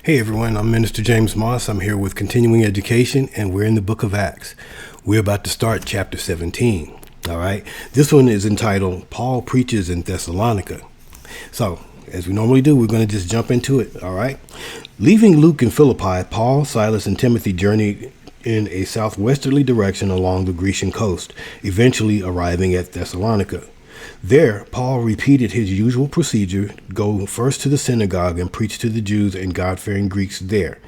Hey everyone, I'm Minister James Moss. I'm here with Continuing Education, and we're in the book of Acts. We're about to start chapter 17. All right. This one is entitled Paul Preaches in Thessalonica. So, as we normally do, we're going to just jump into it. All right. Leaving Luke in Philippi, Paul, Silas, and Timothy journeyed in a southwesterly direction along the Grecian coast, eventually arriving at Thessalonica. There, Paul repeated his usual procedure, go first to the synagogue and preach to the Jews and God-fearing Greeks there.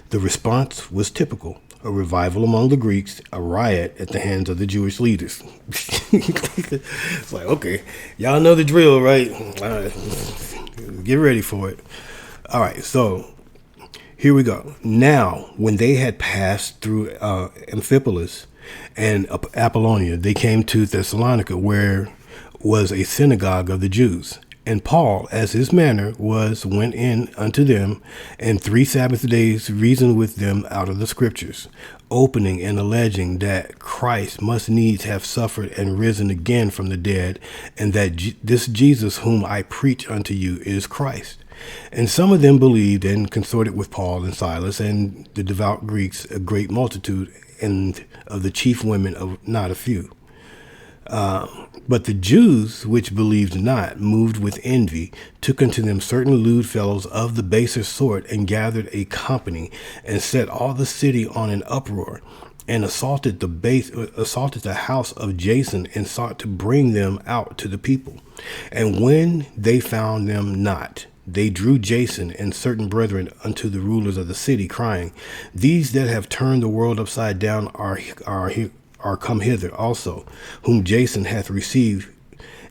The response was typical: a revival among the Greeks, a riot at the hands of the Jewish leaders. It's like, okay, y'all know the drill, right? All right, get ready for it. All right, so here we go. Now, when they had passed through Amphipolis and Apollonia, they came to Thessalonica, where was a synagogue of the Jews. And Paul, as his manner was, went in unto them, and 3 Sabbath days reasoned with them out of the Scriptures, opening and alleging that Christ must needs have suffered and risen again from the dead, and that this Jesus whom I preach unto you is Christ. And some of them believed and consorted with Paul and Silas and the devout Greeks, a great multitude, and of the chief women of not a few. But the Jews, which believed not, moved with envy, took unto them certain lewd fellows of the baser sort, and gathered a company, and set all the city on an uproar, and assaulted the house of Jason, and sought to bring them out to the people. And when they found them not, they drew Jason and certain brethren unto the rulers of the city, crying, These that have turned the world upside down are come hither also, whom Jason hath received,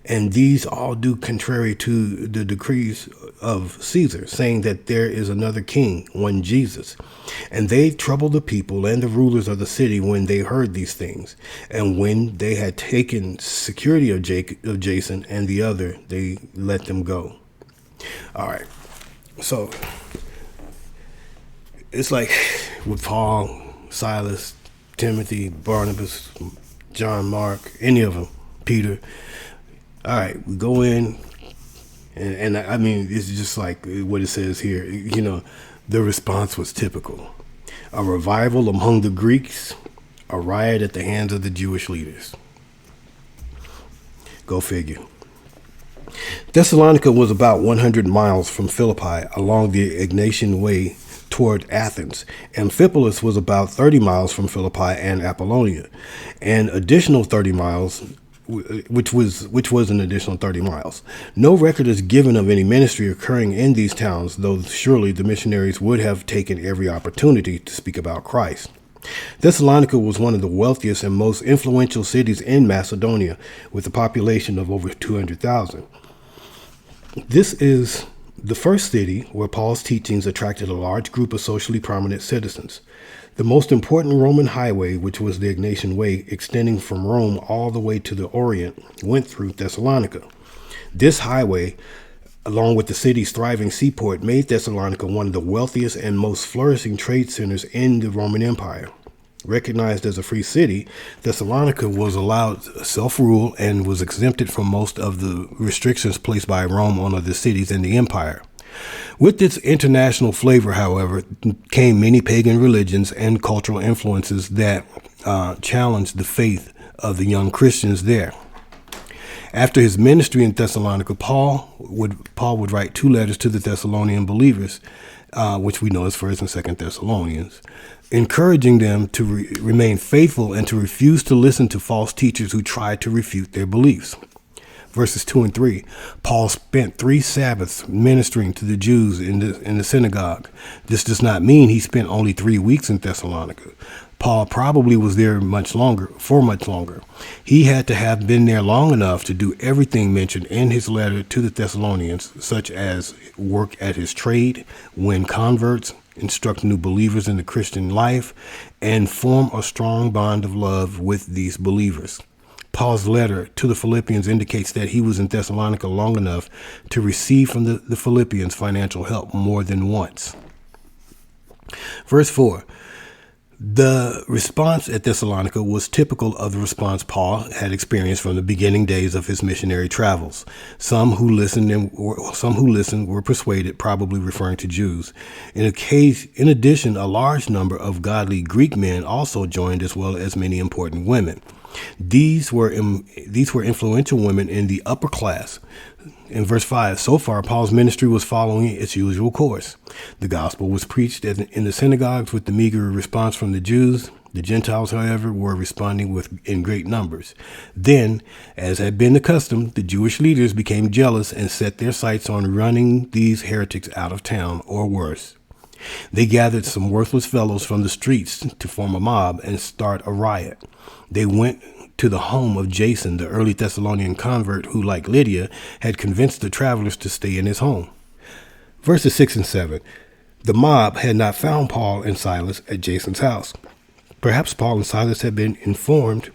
and these all do contrary to the decrees of Caesar, saying that there is another king, one Jesus. And they troubled the people and the rulers of the city when they heard these things. And when they had taken security of Jason and the other, they let them go. All right. So it's like with Paul, Silas, Timothy, Barnabas, John, Mark, any of them, Peter. All right, we go in, and I mean, it's just like what it says here. You know, the response was typical: a revival among the Greeks, a riot at the hands of the Jewish leaders. Go figure. Thessalonica was about 100 miles from Philippi along the Egnatian Way toward Athens. Amphipolis was about 30 miles from Philippi and Apollonia, an additional 30 miles, which was an additional 30 miles. No record is given of any ministry occurring in these towns, though surely the missionaries would have taken every opportunity to speak about Christ. Thessalonica was one of the wealthiest and most influential cities in Macedonia, with a population of over 200,000. This is the first city where Paul's teachings attracted a large group of socially prominent citizens. The most important Roman highway, which was the Egnatian Way, extending from Rome all the way to the Orient, went through Thessalonica. This highway, along with the city's thriving seaport, made Thessalonica one of the wealthiest and most flourishing trade centers in the Roman Empire. Recognized as a free city, Thessalonica was allowed self-rule and was exempted from most of the restrictions placed by Rome on other cities in the empire. With its international flavor, however, came many pagan religions and cultural influences that challenged the faith of the young Christians there. After his ministry in Thessalonica, Paul would write 2 letters to the Thessalonian believers, which we know as 1st and 2nd Thessalonians, encouraging them to remain faithful and to refuse to listen to false teachers who tried to refute their beliefs. Verses 2 and 3, Paul spent 3 Sabbaths ministering to the Jews in the synagogue. This does not mean he spent only 3 weeks in Thessalonica. Paul probably was there for much longer. He had to have been there long enough to do everything mentioned in his letter to the Thessalonians, such as work at his trade, win converts, instruct new believers in the Christian life, and form a strong bond of love with these believers. Paul's letter to the Philippians indicates that he was in Thessalonica long enough to receive from the Philippians financial help more than once. Verse 4, The response at Thessalonica was typical of the response Paul had experienced from the beginning days of his missionary travels. Some who listened were persuaded, probably referring to Jews. In addition, a large number of godly Greek men also joined, as well as many important women. These were influential women in the upper class. In verse 5, so far, Paul's ministry was following its usual course. The gospel was preached in the synagogues with the meager response from the Jews. The Gentiles, however, were responding in great numbers. Then, as had been the custom, the Jewish leaders became jealous and set their sights on running these heretics out of town, or worse. They gathered some worthless fellows from the streets to form a mob and start a riot. They went to the home of Jason, the early Thessalonian convert who, like Lydia, had convinced the travelers to stay in his home. Verses 6 and 7. The mob had not found Paul and Silas at Jason's house. Perhaps Paul and Silas had been informed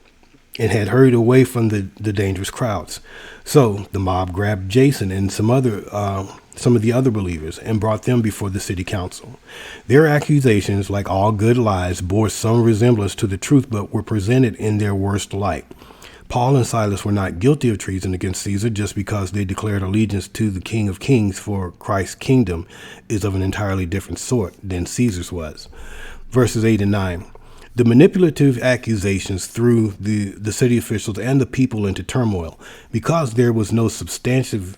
and had hurried away from the dangerous crowds. So the mob grabbed Jason and some of the other believers and brought them before the city council. Their accusations, like all good lies, bore some resemblance to the truth, but were presented in their worst light. Paul and Silas were not guilty of treason against Caesar just because they declared allegiance to the King of Kings, for Christ's kingdom is of an entirely different sort than Caesar's was. Verses 8 and 9. The manipulative accusations threw the city officials and the people into turmoil. Because there was no substantive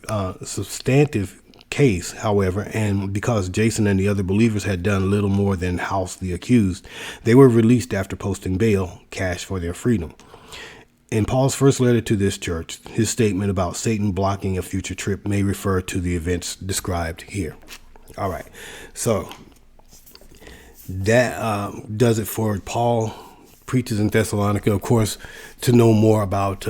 case, however, and because Jason and the other believers had done little more than house the accused, they were released after posting bail, cash for their freedom. In Paul's first letter to this church, his statement about Satan blocking a future trip may refer to the events described here. All right, so that does it for Paul preaches in Thessalonica. Of course, to know more about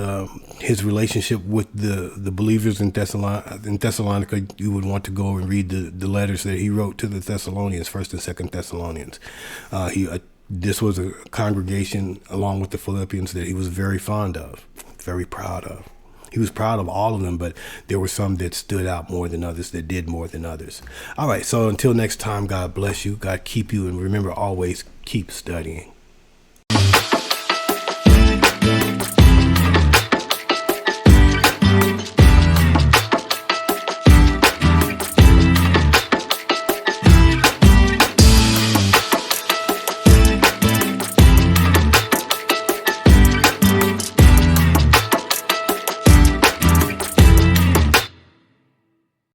his relationship with the believers in Thessalonica, you would want to go and read the letters that he wrote to the Thessalonians, 1st and 2nd Thessalonians. This was a congregation, along with the Philippians, that he was very fond of, very proud of. He was proud of all of them, but there were some that stood out more than others, that did more than others. All right, so until next time, God bless you, God keep you, and remember, always keep studying.